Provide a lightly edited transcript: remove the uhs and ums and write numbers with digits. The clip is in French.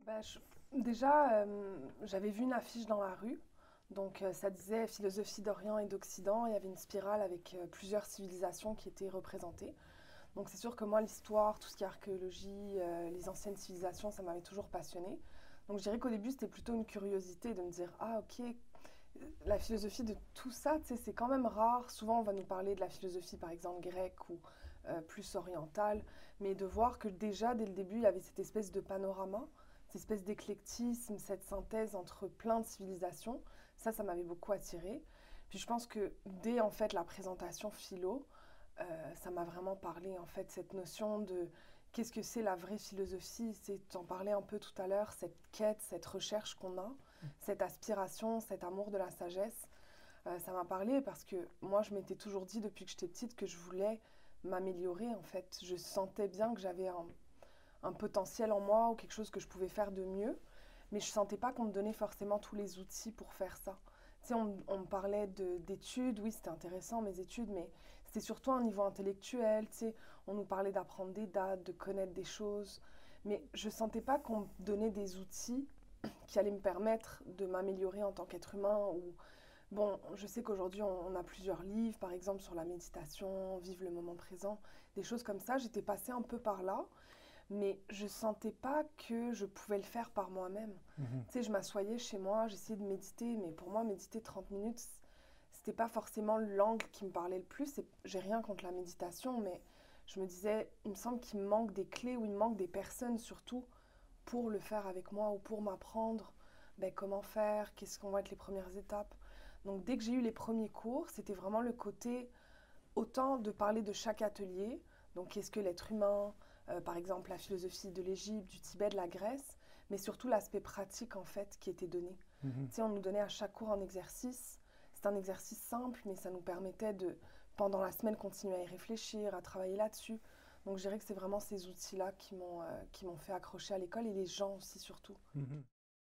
Bah, déjà, j'avais vu une affiche dans la rue. Donc, ça disait philosophie d'Orient et d'Occident. Il y avait une spirale avec plusieurs civilisations qui étaient représentées. Donc, c'est sûr que moi, l'histoire, tout ce qui est archéologie, les anciennes civilisations, ça m'avait toujours passionnée. Donc, je dirais qu'au début, c'était plutôt une curiosité de me dire, ah, ok, la philosophie de tout ça, tu sais, c'est quand même rare. Souvent, on va nous parler de la philosophie, par exemple, grecque ou plus orientale. Mais de voir que déjà, dès le début, il y avait cette espèce de panorama, cette espèce d'éclectisme, cette synthèse entre plein de civilisations, ça m'avait beaucoup attiré. Puis je pense que dès en fait la présentation philo, ça m'a vraiment parlé en fait cette notion de qu'est-ce que c'est la vraie philosophie. C'est, t'en parlais un peu tout à l'heure, cette quête, cette recherche qu'on a, cette aspiration, cet amour de la sagesse. Ça m'a parlé parce que moi je m'étais toujours dit depuis que j'étais petite que je voulais m'améliorer en fait. Je sentais bien que j'avais un potentiel en moi ou quelque chose que je pouvais faire de mieux, mais je sentais pas qu'on me donnait forcément tous les outils pour faire ça. Tu sais, on me parlait d'études, oui, c'était intéressant mes études, mais c'était surtout un niveau intellectuel, tu sais, on nous parlait d'apprendre des dates, de connaître des choses, mais je sentais pas qu'on me donnait des outils qui allaient me permettre de m'améliorer en tant qu'être humain. Ou bon, je sais qu'aujourd'hui on a plusieurs livres, par exemple sur la méditation, vivre le moment présent, des choses comme ça. J'étais passée un peu par là, mais je sentais pas que je pouvais le faire par moi-même. Mhm. Tu sais, je m'assoyais chez moi, j'essayais de méditer, mais pour moi, méditer 30 minutes, c'était pas forcément l'angle qui me parlait le plus. J'ai rien contre la méditation, mais je me disais, il me semble qu'il me manque des clés ou il me manque des personnes surtout pour le faire avec moi ou pour m'apprendre ben, comment faire, qu'est-ce qu'on va être les premières étapes. Donc dès que j'ai eu les premiers cours, c'était vraiment le côté autant de parler de chaque atelier, donc qu'est-ce que l'être humain, par exemple la philosophie de l'Égypte, du Tibet, de la Grèce, mais surtout l'aspect pratique en fait qui était donné. Mhm. Tu sais, on nous donnait à chaque cours un exercice. C'est un exercice simple, mais ça nous permettait de, pendant la semaine, continuer à y réfléchir, à travailler là-dessus. Donc je dirais que c'est vraiment ces outils-là qui m'ont fait accrocher à l'école et les gens aussi surtout. Mhm.